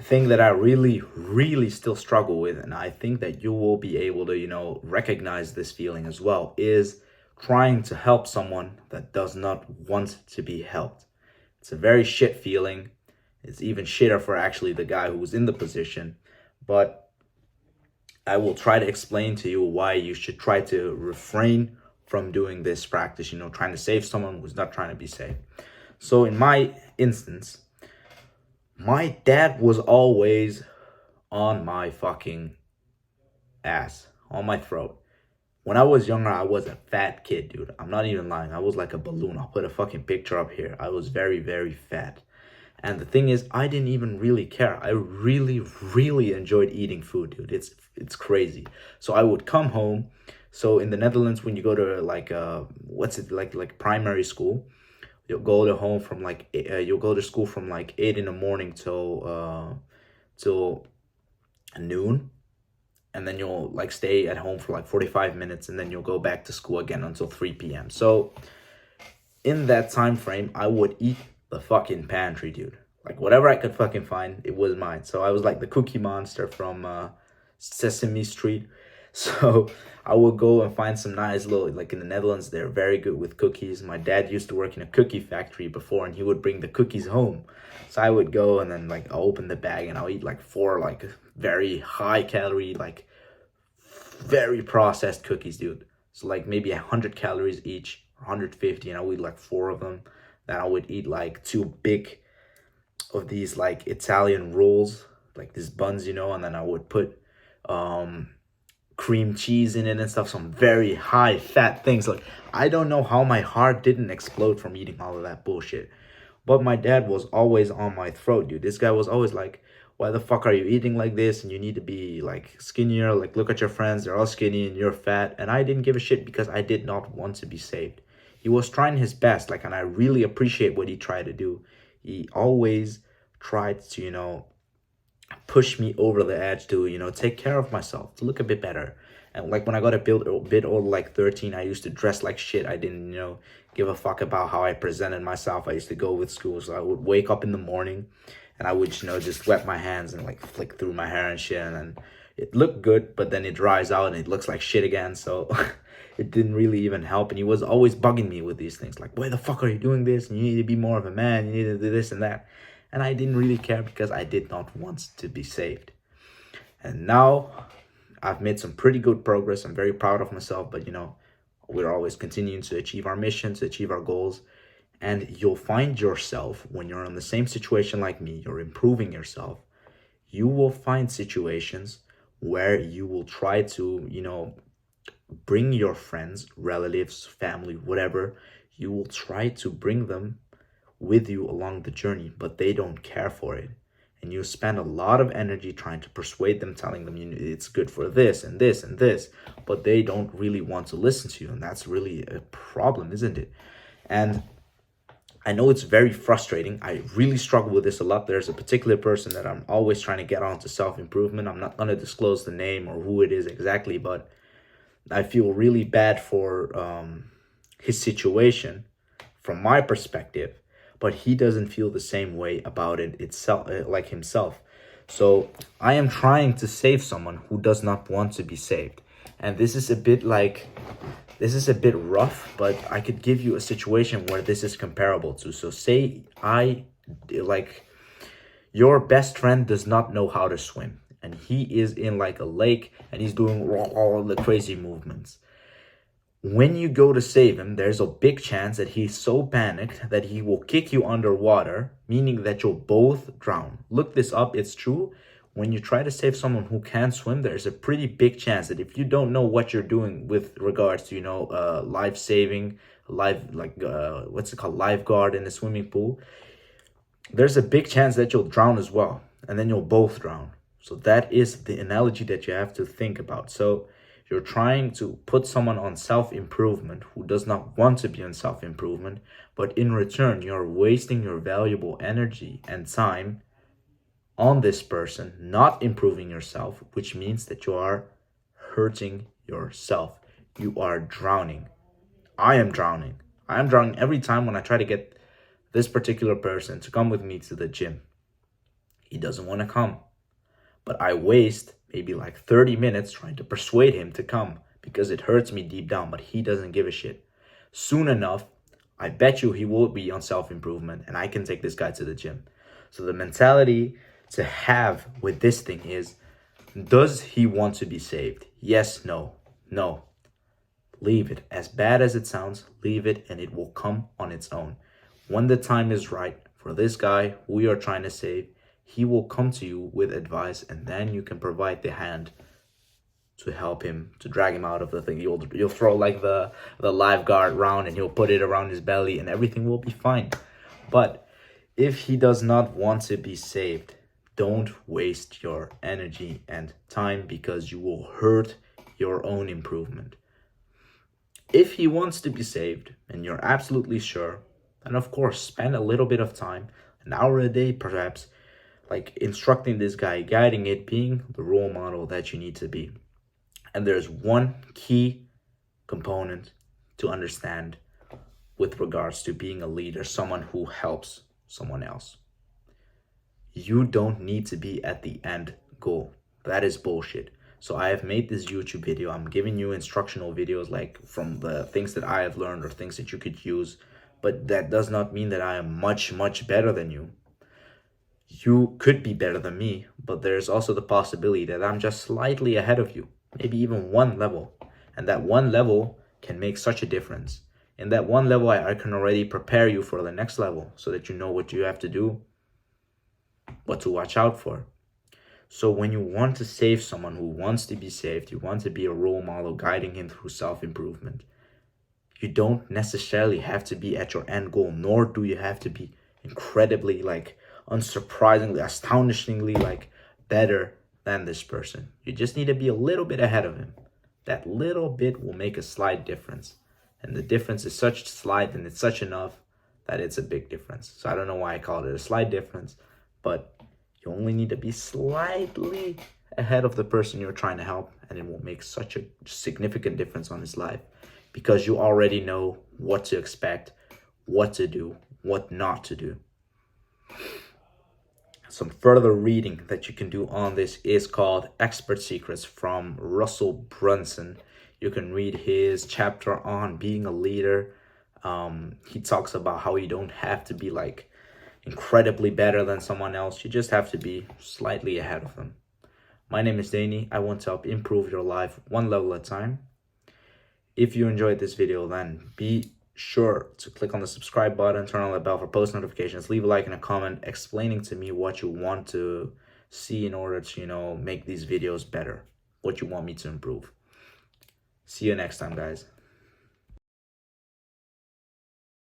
thing that I really, really still struggle with, and I think that you will be able to, recognize this feeling as well, is trying to help someone that does not want to be helped. It's a very shit feeling. It's even shitter for actually the guy who was in the position. But I will try to explain to you why you should try to refrain from doing this practice, trying to save someone who's not trying to be saved. So in my instance, my dad was always on my fucking ass, on my throat. When I was younger, I was a fat kid, dude. I'm not even lying. I was like a balloon. I'll put a fucking picture up here. I was very, very fat. And the thing is, I didn't even really care. I really, really enjoyed eating food, dude. It's crazy. So I would come home. So in the Netherlands, when you go to like what's it like primary school, you'll go to school from like 8 in the morning till noon, and then you'll like stay at home for like 45 minutes, and then you'll go back to school again until 3 p.m. So in that time frame, I would eat the fucking pantry, dude. Like whatever I could fucking find, it was mine. So I was like the Cookie Monster from Sesame Street. So I would go and find some nice little, like in the Netherlands, they're very good with cookies. My dad used to work in a cookie factory before, and he would bring the cookies home. So I would go and then like I'll open the bag and I'll eat like four like very high calorie, like very processed cookies, dude. So like maybe 100 calories each, 150, and I would eat like four of them. Then I would eat like two big of these like Italian rolls, like these buns, and then I would put cream cheese in it and stuff, some very high fat things. Like I don't know how my heart didn't explode from eating all of that bullshit. But my dad was always on my throat, dude. This guy was always like, why the fuck are you eating like this? And you need to be like skinnier. Like look at your friends, they're all skinny and you're fat. And I didn't give a shit because I did not want to be saved. He was trying his best, like, and I really appreciate what he tried to do. He always tried to, push me over the edge to, take care of myself, to look a bit better. And like when I got a bit older, like 13, I used to dress like shit. I didn't, give a fuck about how I presented myself. I used to go with school. So I would wake up in the morning and I would, just wet my hands and like flick through my hair and shit. And then it looked good, but then it dries out and it looks like shit again. So it didn't really even help. And he was always bugging me with these things. Like, why the fuck are you doing this? And you need to be more of a man. You need to do this and that. And I didn't really care because I did not want to be saved. And now I've made some pretty good progress. I'm very proud of myself, but we're always continuing to achieve our mission, to achieve our goals. And you'll find yourself when you're in the same situation like me, you're improving yourself. You will find situations where you will try to, bring your friends, relatives, family, whatever. You will try to bring them with you along the journey, but they don't care for it. And you spend a lot of energy trying to persuade them, telling them it's good for this and this and this, but they don't really want to listen to you. And that's really a problem, isn't it? And I know it's very frustrating. I really struggle with this a lot. There's a particular person that I'm always trying to get on to self-improvement. I'm not going to disclose the name or who it is exactly, but I feel really bad for his situation from my perspective, but he doesn't feel the same way about it itself, like himself. So I am trying to save someone who does not want to be saved. And this is a bit rough, but I could give you a situation where this is comparable to. So say your best friend does not know how to swim, and he is in like a lake and he's doing all the crazy movements. When you go to save him, there's a big chance that he's so panicked that he will kick you underwater, meaning that you'll both drown. Look this up, it's true. When you try to save someone who can't swim, there's a pretty big chance that if you don't know what you're doing with regards to, life saving, lifeguard in the swimming pool, there's a big chance that you'll drown as well, and then you'll both drown. So that is the analogy that you have to think about. So you're trying to put someone on self-improvement who does not want to be on self-improvement, but in return, you're wasting your valuable energy and time on this person, not improving yourself, which means that you are hurting yourself. You are drowning. I am drowning. I am drowning every time when I try to get this particular person to come with me to the gym. He doesn't want to come. But I waste maybe like 30 minutes trying to persuade him to come because it hurts me deep down, but he doesn't give a shit. Soon enough, I bet you he will be on self-improvement and I can take this guy to the gym. So the mentality to have with this thing is, does he want to be saved? Yes, no, no. Leave it. As bad as it sounds, leave it and it will come on its own. When the time is right for this guy who we are trying to save, he will come to you with advice and then you can provide the hand to help him, to drag him out of the thing. You'll throw like the lifeguard round and he'll put it around his belly and everything will be fine. But if he does not want to be saved, don't waste your energy and time because you will hurt your own improvement. If he wants to be saved and you're absolutely sure, then of course spend a little bit of time, an hour a day perhaps, like instructing this guy, guiding it, being the role model that you need to be. And there's one key component to understand with regards to being a leader, someone who helps someone else. You don't need to be at the end goal. That is bullshit. So I have made this YouTube video. I'm giving you instructional videos like from the things that I have learned or things that you could use. But that does not mean that I am much, much better than you. You could be better than me, but there's also the possibility that I'm just slightly ahead of you, maybe even one level. And that one level can make such a difference. In that one level, I can already prepare you for the next level so that you know what you have to do, what to watch out for. So when you want to save someone who wants to be saved, you want to be a role model guiding him through self-improvement, you don't necessarily have to be at your end goal, nor do you have to be incredibly, like, unsurprisingly, astonishingly, like, better than this person. You just need to be a little bit ahead of him. That little bit will make a slight difference. And the difference is such slight and it's such enough that it's a big difference. So I don't know why I call it a slight difference, but you only need to be slightly ahead of the person you're trying to help, and it will make such a significant difference on his life because you already know what to expect, what to do, what not to do. Some further reading that you can do on this is called Expert Secrets from Russell Brunson. You can read his chapter on being a leader. He talks about how you don't have to be like incredibly better than someone else. You just have to be slightly ahead of them. My name is Danny. I want to help improve your life one level at a time. If you enjoyed this video, then be sure to click on the subscribe button, turn on the bell for post notifications, leave a like and a comment explaining to me what you want to see in order to, make these videos better, what you want me to improve. See you next time, guys.